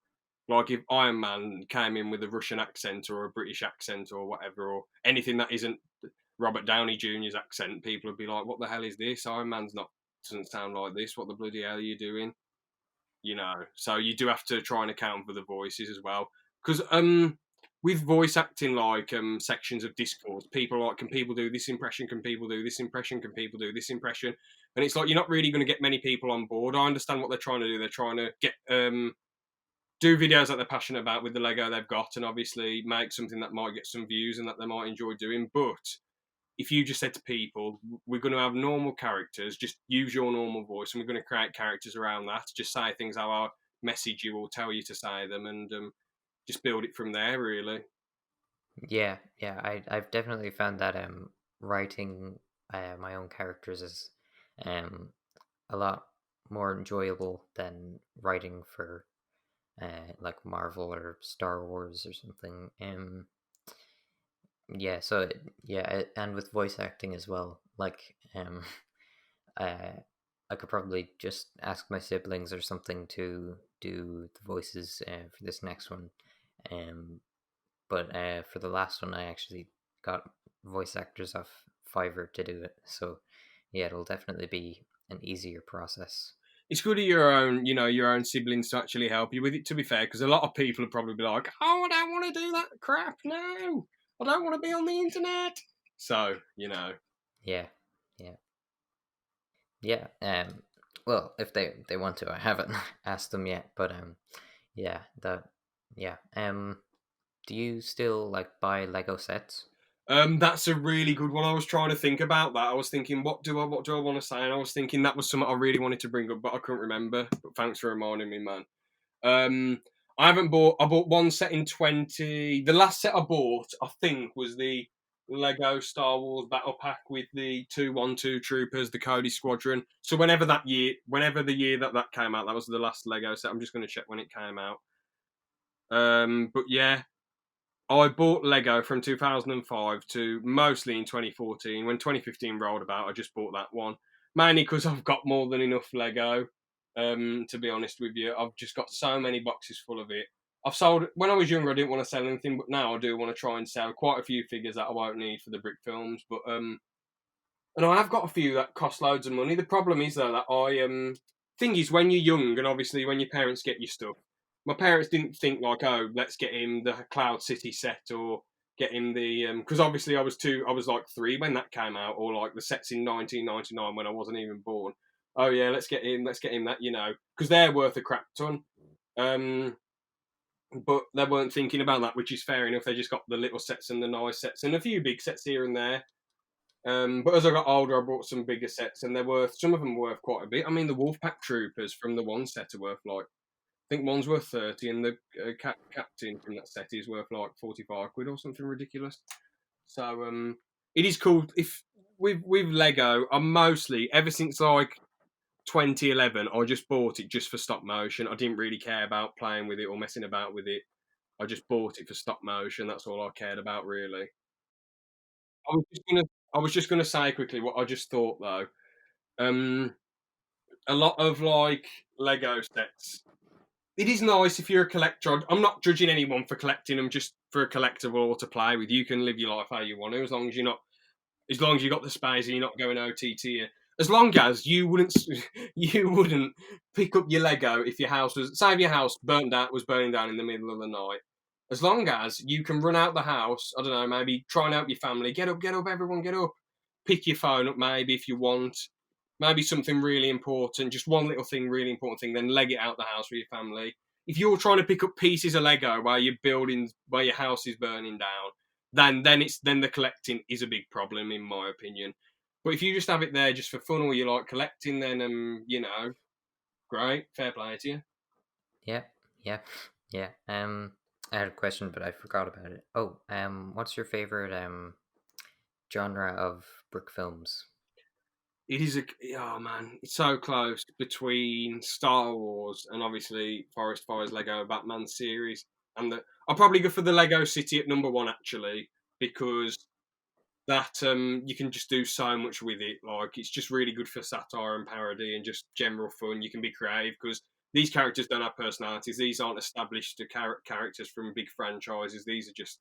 Like if Iron Man came in with a Russian accent or a British accent or whatever, or anything that isn't Robert Downey Jr.'s accent, people would be like, "What the hell is this? Iron Man's not doesn't sound like this. What the bloody hell are you doing?" So you do have to try and account for the voices as well, because with voice acting, like sections of discourse, people are like, can people do this impression, can people do this impression, can people do this impression, and it's like you're not really going to get many people on board. I understand what they're trying to do. They're trying to get do videos that they're passionate about with the Lego they've got, and obviously make something that might get some views and that they might enjoy doing. But if you just said to people, we're going to have normal characters, just use your normal voice, and we're going to create characters around that, just say things how I message you or tell you to say them, and just build it from there, really. Yeah, yeah. I've definitely found that writing my own characters is um a lot more enjoyable than writing for like Marvel or Star Wars or something. Yeah, so and with voice acting as well. Like, uh, I could probably just ask my siblings or something to do the voices for this next one. Um, but for the last one, I actually got voice actors off Fiverr to do it. So yeah, it'll definitely be an easier process. It's good of your own siblings to actually help you with it. To be fair, because a lot of people would probably be like, "Oh, I don't want to do that crap. No, I don't want to be on the internet." So. Yeah, yeah, yeah. Well, if they want to, I haven't asked them yet, but yeah, that, yeah. Do you still like buy Lego sets? That's a really good one. I was trying to think about that. I was thinking, what do I want to say? And I was thinking that was something I really wanted to bring up, but I couldn't remember. But thanks for reminding me, man. Um, I haven't bought. I bought one set in 20. The last set I bought, I think, was the Lego Star Wars Battle Pack with the 212 Troopers, the Cody Squadron. So whenever the year that came out, that was the last Lego set. I'm just going to check when it came out. But yeah, I bought Lego from 2005 to mostly in 2014. When 2015 rolled about, I just bought that one. Mainly because I've got more than enough Lego. To be honest with you, I've just got so many boxes full of it. I've sold when I was younger. I didn't want to sell anything, but now I do want to try and sell quite a few figures that I won't need for the Brickfilms. But and I have got a few that cost loads of money. The problem is though that thing is when you're young and obviously when your parents get you stuff. My parents didn't think like, oh, let's get him the Cloud City set or get him the because obviously I was like 3 when that came out, or like the sets in 1999 when I wasn't even born. Oh yeah, let's get him that, because they're worth a crap ton. Um, but they weren't thinking about that, which is fair enough. They just got the little sets and the nice sets and a few big sets here and there. But as I got older, I bought some bigger sets, and they're worth. Some of them are worth quite a bit. I mean, the Wolfpack Troopers from the one set are worth like I think one's worth 30, and the captain from that set is worth like 45 quid or something ridiculous. So it is cool. If with Lego, I'm mostly ever since like 2011, I just bought it just for stop motion. I didn't really care about playing with it or messing about with it. I just bought it for stop motion. That's all I cared about, really. I was just gonna, I was just gonna say quickly what I just thought though. Um, a lot of like Lego sets. It is nice if you're a collector. I'm not judging anyone for collecting them just for a collectible or to play with. You can live your life how you want to, as long as you're not, as long as you got the space and you're not going OTT. As long as you wouldn't, you wouldn't pick up your Lego if your house was, say, if your house was burning down in the middle of the night. As long as you can run out the house, I don't know, maybe try and help your family. Get up, everyone, get up. Pick your phone up, maybe if you want. Maybe something really important, just one little thing, really important thing. Then leg it out the house with your family. If you're trying to pick up pieces of Lego while you're building, while your house is burning down, then the collecting is a big problem in my opinion. But if you just have it there just for fun or you like collecting, then great, fair play to you. Yeah, yeah, yeah. I had a question, but I forgot about it. Oh, what's your favorite genre of brick films? It is a, oh man, it's so close between Star Wars and obviously Forest Fire's Lego Batman series, and I'll probably go for the Lego City at number one actually because that you can just do so much with it. Like it's just really good for satire and parody and just general fun. You can be creative because these characters don't have personalities. These aren't established characters from big franchises. These are just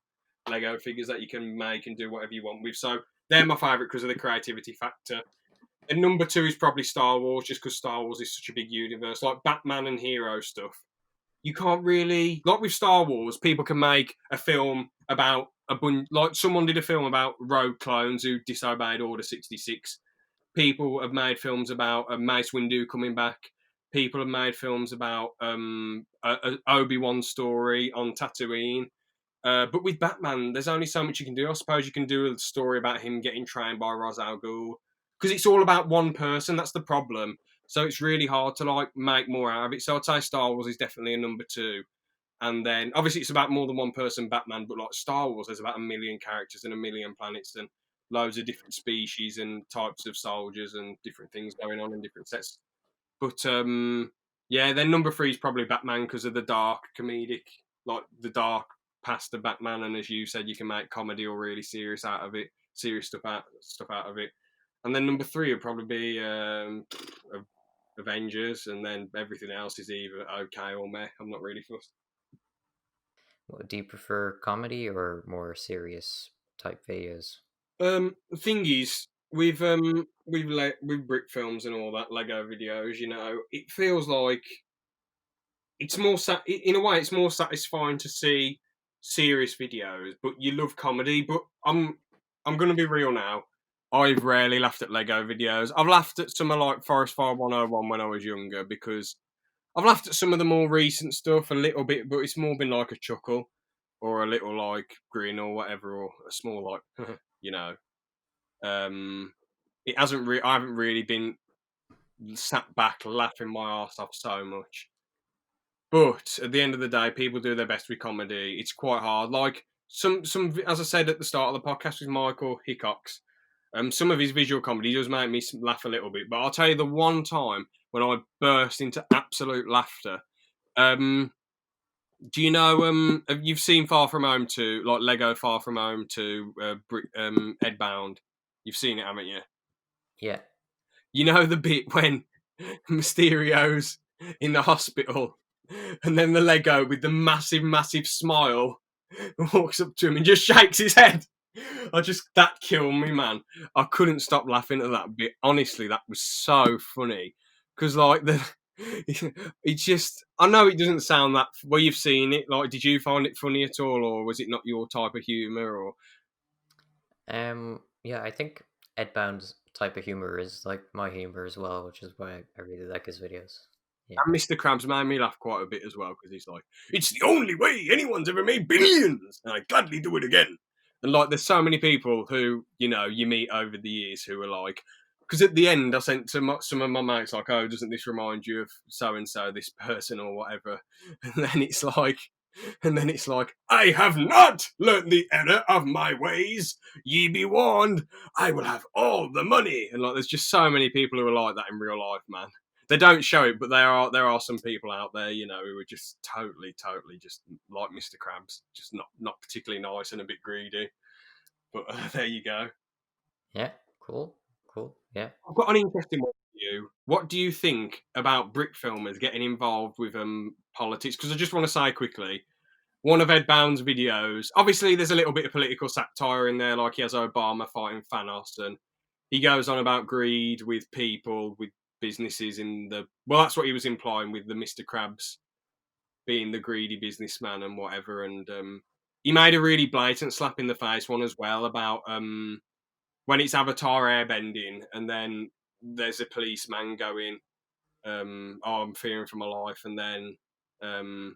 Lego figures that you can make and do whatever you want with. So they're my favourite because of the creativity factor. And number two is probably Star Wars, just because Star Wars is such a big universe. Like Batman and hero stuff, you can't really, like with Star Wars, people can make a film about like someone did a film about rogue clones who disobeyed Order 66. People have made films about Mace Windu coming back. People have made films about a Obi-Wan story on Tatooine. But with Batman, there's only so much you can do. I suppose you can do a story about him getting trained by Ra's al Ghul because it's all about one person. That's the problem. So it's really hard to like make more out of it. So I'd say Star Wars is definitely a number two. And then obviously it's about more than one person, Batman, but like Star Wars, there's about a million characters and a million planets and loads of different species and types of soldiers and different things going on in different sets. But yeah, then number three is probably Batman because of the dark comedic, like the dark past of Batman, and as you said, you can make comedy or really serious out of it, serious stuff out of it. And then number three would probably be Avengers, and then everything else is either okay or meh. I'm not really fussed. Do you prefer comedy or more serious type videos? The thing is, with brick films and all that Lego videos, it feels like it's more in a way it's more satisfying to see serious videos, but you love comedy. But I'm gonna be real now. I've rarely laughed at Lego videos. I've laughed at some of like Forest Fire 101 when I was younger because I've laughed at some of the more recent stuff a little bit, but it's more been like a chuckle or a little like grin or whatever, or a small like you know. Um, it hasn't. I haven't really been sat back laughing my arse off so much. But at the end of the day, people do their best with comedy. It's quite hard. Like as I said at the start of the podcast with Michael Hickox, some of his visual comedy does make me laugh a little bit. But I'll tell you the one time when I burst into absolute laughter. Um, do you know? You've seen Far From Home to like Lego Far From Home to Edbound. You've seen it, haven't you? Yeah, You know the bit when Mysterio's in the hospital, and then the Lego with the massive, massive smile walks up to him and just shakes his head. That killed me, man. I couldn't stop laughing at that bit. Honestly, that was so funny because like it's just. I know it doesn't sound that. Well, you've seen it. Like, did you find it funny at all, or was it not your type of humor? Or yeah. I think Edbound's type of humor is like my humor as well, which is why I really like his videos. Yeah. and Mr. Krabs made me laugh quite a bit as well because he's like, "It's the only way anyone's ever made billions, and I'd gladly do it again." And like, there's so many people who you meet over the years who are like, because at the end I sent to some of my mates like, "Oh, doesn't this remind you of so and so, this person or whatever?" And then it's like, I have not learnt the error of my ways. Ye be warned, I will have all the money. And like, there's just so many people who are like that in real life, man. They don't show it, but there are some people out there, you know, who are just totally just like Mr. Krabs, just not particularly nice and a bit greedy. But there you go. Yeah, cool, cool. Yeah. I've got an interesting one for you. What do you think about brick filmers getting involved with politics? Because I just want to say quickly, one of Ed Bound's videos, obviously there's a little bit of political satire in there, like he has Obama fighting Thanos, and he goes on about greed with people, with businesses in the, well, that's what he was implying with the Mr. Krabs being the greedy businessman and whatever. And he made a really blatant slap in the face one as well about when it's Avatar airbending, and then there's a policeman going, "Oh, I'm fearing for my life," and then um,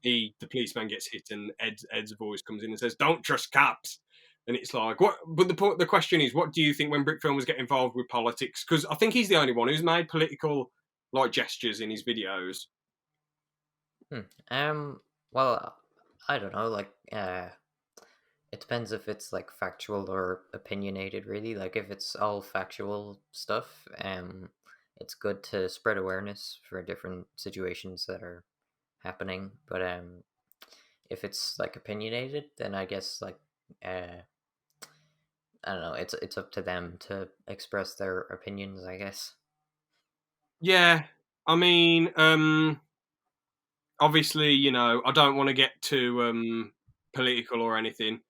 the policeman gets hit, and Ed's voice comes in and says, "Don't trust cops." And it's like, what? But the question is, what do you think when Brickfilms get involved with politics? Because I think he's the only one who's made political like gestures in his videos. Hmm. Well, I don't know. Like, it depends if it's like factual or opinionated. Really, like if it's all factual stuff, it's good to spread awareness for different situations that are happening. But if it's like opinionated, then I guess like I don't know. It's up to them to express their opinions, I guess. Yeah, I mean, obviously, you know, I don't want to get too political or anything,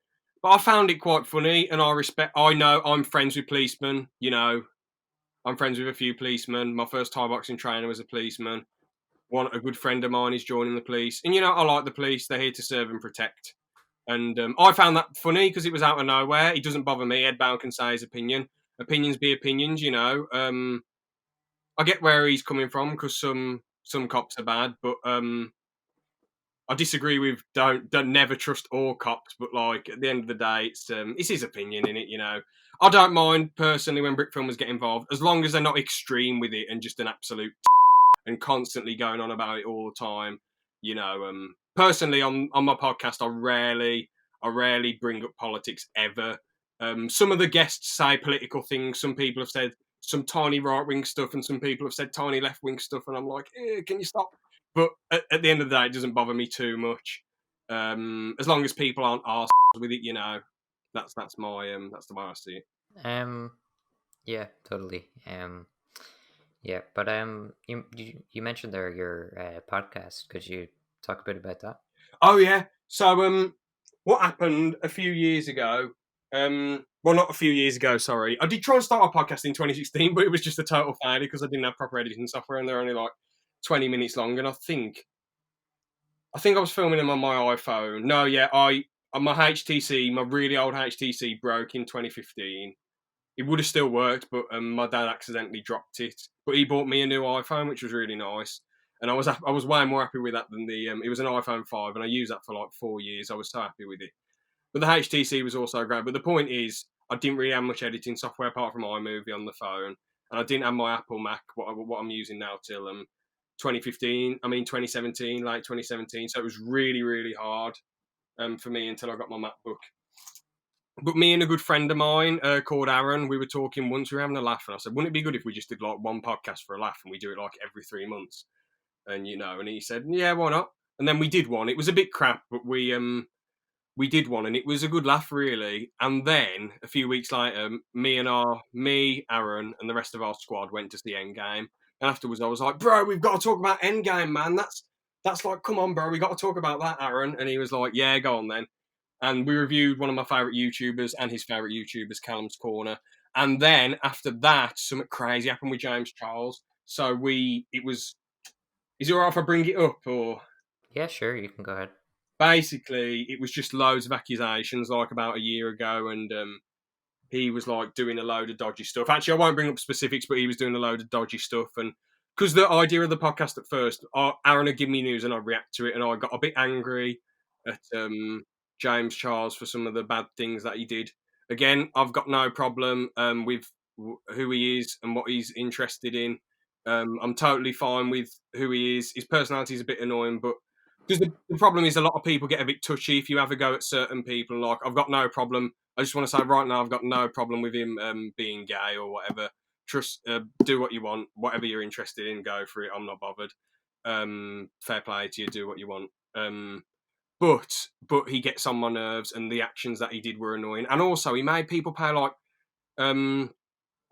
but I found it quite funny, and I know I'm friends with policemen. You know, I'm friends with a few policemen. My first Thai boxing trainer was a policeman. A good friend of mine is joining the police, and you know, I like the police. They're here to serve and protect. And I found that funny because it was out of nowhere. It doesn't bother me. Ed Bound can say his opinion. Opinions be opinions, you know. I get where he's coming from because some cops are bad, but I disagree with don't never trust all cops. But like at the end of the day, it's his opinion in it, you know. I don't mind personally when brick filmers get involved as long as they're not extreme with it and just an absolute and constantly going on about it all the time. You know, personally on my podcast, I rarely bring up politics ever. Some of the guests say political things. Some people have said some tiny right wing stuff, and some people have said tiny left wing stuff, and I'm like, can you stop? But at the end of the day, it doesn't bother me too much. As long as people aren't arse with it, you know, that's my that's the way I see it. Um, yeah, totally. Yeah, but you mentioned there your podcast. Could you talk a bit about that? Oh yeah. So what happened a few years ago? Well, not a few years ago. Sorry, I did try and start a podcast in 2016, but it was just a total failure because I didn't have proper editing software, and they're only like 20 minutes long. And I think I was filming them on my iPhone. No, yeah, I on my HTC, my really old HTC broke in 2015. It would have still worked, but my dad accidentally dropped it. But he bought me a new iPhone, which was really nice, and I was way more happy with that than the. It was an iPhone 5, and I used that for like 4 years. I was so happy with it. But the HTC was also great. But the point is, I didn't really have much editing software apart from iMovie on the phone, and I didn't have my Apple Mac, what I'm using now, till 2015. I mean 2017, late 2017. So it was really hard for me until I got my MacBook. But me and a good friend of mine called Aaron, we were talking once, we were having a laugh, and I said, wouldn't it be good if we just did like one podcast for a laugh and we do it like every 3 months? And you know, and he said, yeah, why not? And then we did one. It was a bit crap, but we did one, and it was a good laugh, really. And then a few weeks later, me, Aaron, and the rest of our squad went to see Endgame. And afterwards, I was like, bro, we've got to talk about Endgame, man. That's like, come on, bro, we got to talk about that, Aaron. And he was like, yeah, go on then. And we reviewed one of my favourite YouTubers and his favourite YouTubers, Callum's Corner. And then after that, something crazy happened with James Charles. So is it alright if I bring it up, or? Yeah, sure. You can go ahead. Basically, it was just loads of accusations like about a year ago, and he was like doing a load of dodgy stuff. Actually, I won't bring up specifics, but he was doing a load of dodgy stuff. And because the idea of the podcast at first, Aaron would give me news and I'd react to it, and I got a bit angry at James Charles for some of the bad things that he did. Again, I've got no problem with who he is and what he's interested in. I'm totally fine with who he is. His personality is a bit annoying, but because the problem is a lot of people get a bit touchy if you have a go at certain people. Like, I've got no problem. I just want to say right now, I've got no problem with him being gay or whatever. trust, do what you want, whatever you're interested in, go for it. I'm not bothered. Fair play to you, do what you want. But he gets on my nerves, and the actions that he did were annoying. And also, he made people pay like um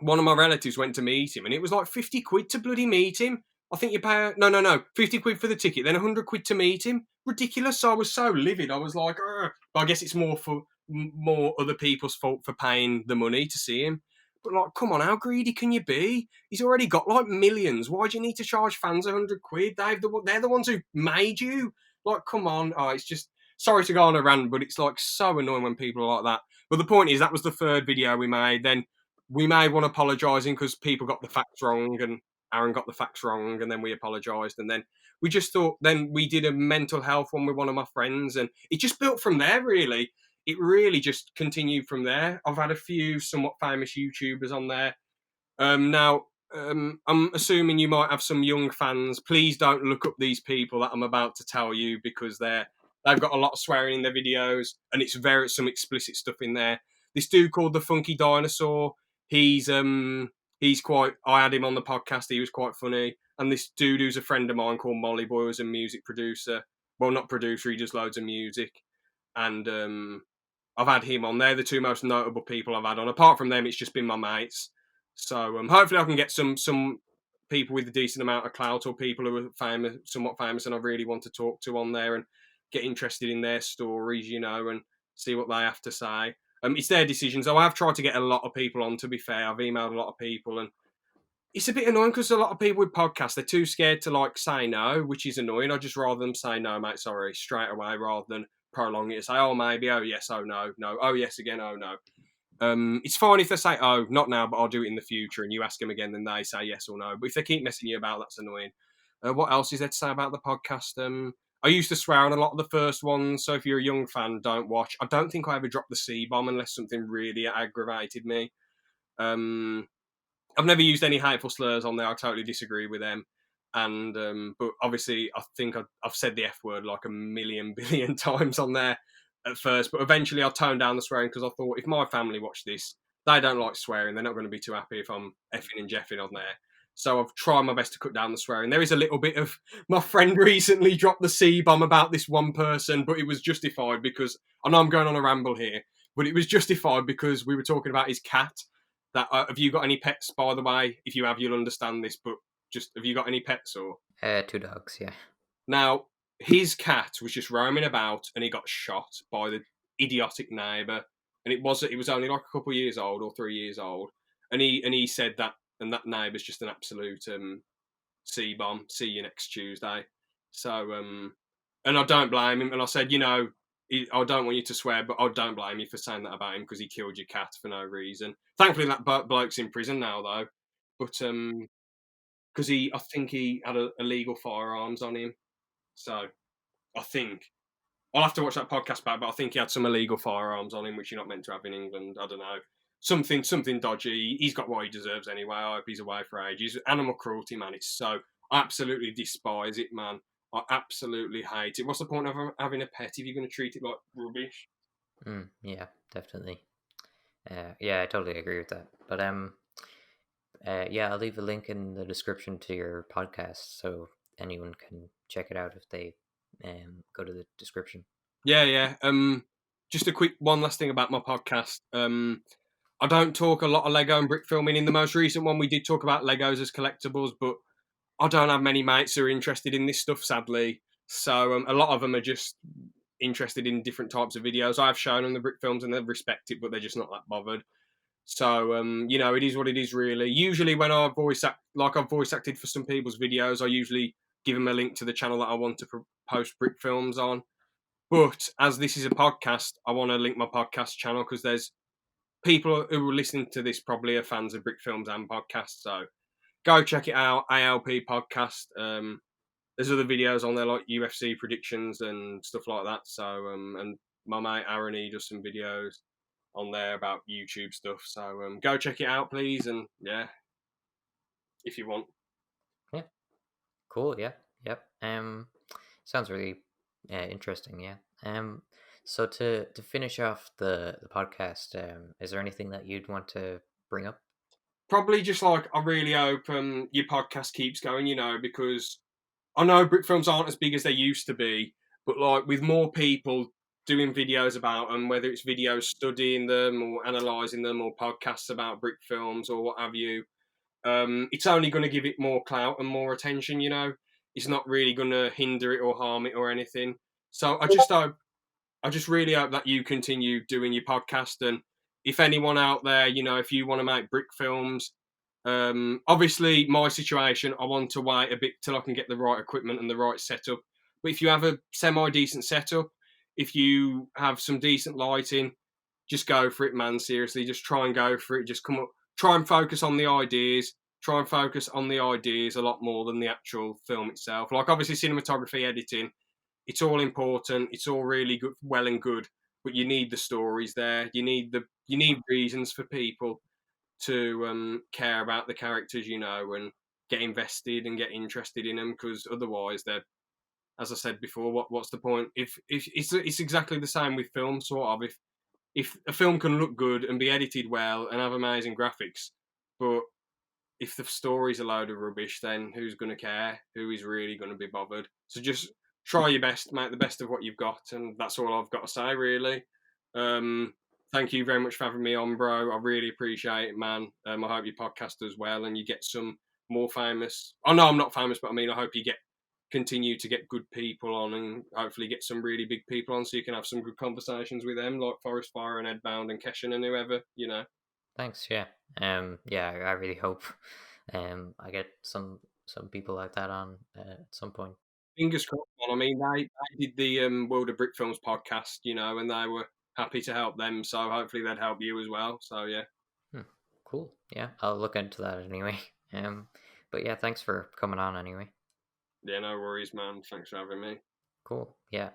one of my relatives went to meet him, and it was like 50 quid to bloody meet him. I think you pay no 50 quid for the ticket, then 100 quid to meet him. Ridiculous. So I was so livid. I was like, "Ugh." But I guess it's more for more other people's fault for paying the money to see him. But like, come on, how greedy can you be? He's already got like millions. Why do you need to charge fans 100 quid? They're the ones who made you. Like, come on. Oh, it's just sorry to go on a rant, but it's like so annoying when people are like that. But the point is, that was the third video we made. Then we made one apologising because people got the facts wrong, and Aaron got the facts wrong, and then we apologised, and then we just thought. Then we did a mental health one with one of my friends, and it just built from there. Really, it really just continued from there. I've had a few somewhat famous YouTubers on there. Now, I'm assuming you might have some young fans. Please don't look up these people that I'm about to tell you because they've got a lot of swearing in their videos, and it's very some explicit stuff in there. This dude called the Funky Dinosaur. He's he's quite. I had him on the podcast. He was quite funny. And this dude who's a friend of mine called Molly Boy was a music producer. Well, not producer. He does loads of music, and I've had him on. They're the two most notable people I've had on. Apart from them, it's just been my mates. So hopefully I can get some people with a decent amount of clout or people who are famous, somewhat famous, and I really want to talk to on there and get interested in their stories, and see what they have to say. It's their decisions. I have tried to get a lot of people on. To be fair, I've emailed a lot of people, and it's a bit annoying because a lot of people with podcasts they're too scared to like say no, which is annoying. I just rather them say no, mate. Sorry, straight away, rather than prolong it. Say oh maybe, oh yes, oh no, no, oh yes again, oh no. It's fine if they say, "Oh, not now, but I'll do it in the future," and you ask them again, then they say yes or no. But if they keep messing you about, that's annoying. What else is there to say about the podcast? I used to swear on a lot of the first ones, so if you're a young fan, don't watch. I don't think I ever dropped the C bomb unless something really aggravated me. Um, I've never used any hateful slurs on there. I totally disagree with them. And but obviously, I think I've said the F word like a million billion times on there at first, but eventually I toned down the swearing because I thought if my family watch this, they don't like swearing. They're not going to be too happy if I'm effing and jeffing on there. So I've tried my best to cut down the swearing. There is a little bit of my friend recently dropped the C bomb about this one person, but it was justified because I know I'm going on a ramble here, but it was justified because we were talking about his cat. That have you got any pets? By the way, if you have, you'll understand this. But just have you got any pets or? Two dogs, yeah. Now, his cat was just roaming about and he got shot by the idiotic neighbour. And it was only like a couple of years old or 3 years old. And he said that and that neighbour's just an absolute C bomb. See you next Tuesday. So and I don't blame him. And I said, I don't want you to swear, but I don't blame you for saying that about him because he killed your cat for no reason. Thankfully, that bloke's in prison now though. But because I think he had illegal firearms on him. So I think I'll have to watch that podcast back, but I think he had some illegal firearms on him, which you're not meant to have in England. I don't know. Something dodgy. He's got what he deserves anyway. I hope he's away for ages. Animal cruelty, man. It's so I absolutely despise it, man. I absolutely hate it. What's the point of having a pet if you're going to treat it like rubbish? Yeah, definitely. Yeah, I totally agree with that. But yeah, I'll leave a link in the description to your podcast so anyone can check it out if they go to the description. Yeah, yeah. Just a quick one last thing about my podcast. I don't talk a lot of Lego and brick filming. In the most recent one, we did talk about Legos as collectibles, but I don't have many mates who are interested in this stuff, sadly. So a lot of them are just interested in different types of videos. I've shown them the brick films and they respect it, but they're just not that bothered. So it is what it is, really. Usually, when I've voice acted for some people's videos, I usually give them a link to the channel that I want to post brick films on. But as this is a podcast, I want to link my podcast channel because there's people who are listening to this probably are fans of brick films and podcasts. So go check it out, ALP podcast. There's other videos on there like UFC predictions and stuff like that. So and my mate Aaron he does some videos on there about YouTube stuff. So go check it out, please. And yeah, if you want. Yeah, cool. Yeah, yep. Sounds really interesting. Yeah. So to finish off the podcast, is there anything that you'd want to bring up? probably just like I really hope your podcast keeps going. Because I know Brickfilms aren't as big as they used to be, but like with more people doing videos about them, whether it's videos studying them or analysing them or podcasts about Brickfilms or what have you, it's only going to give it more clout and more attention. It's not really going to hinder it or harm it or anything. So I just really hope that you continue doing your podcast. And if anyone out there, if you want to make brick films, obviously my situation, I want to wait a bit till I can get the right equipment and the right setup. But if you have a semi decent setup, if you have some decent lighting, just go for it, man. Seriously, just try and go for it. Just come up, try and focus on the ideas. Try and focus on the ideas a lot more than the actual film itself. Like obviously cinematography, editing, it's all important. It's all really good, well and good, but you need the stories there. You need reasons for people to care about the characters, and get invested and get interested in them. Because otherwise, they're, as I said before, what's the point? If it's exactly the same with film, sort of. If a film can look good and be edited well and have amazing graphics, but if the story's a load of rubbish, then who's going to care? Who is really going to be bothered? So just try your best, make the best of what you've got, and that's all I've got to say, really. Um, Thank you very much for having me on, bro. I really appreciate it, man. I hope your podcast does well and you get some more famous. Oh no, I'm not famous, but I mean, I hope you continue to get good people on and hopefully get some really big people on so you can have some good conversations with them, like Forest Fire and Edbound and Keshan and whoever. Thanks. Yeah. Yeah. I really hope I get some people like that on at some point. Fingers crossed, man. I mean, they did the World of Brick Films podcast, and they were happy to help them. So hopefully they'd help you as well. So yeah, Hmm, cool. Yeah, I'll look into that anyway. But yeah, thanks for coming on anyway. yeah, no worries, man. Thanks for having me. Cool. Yeah.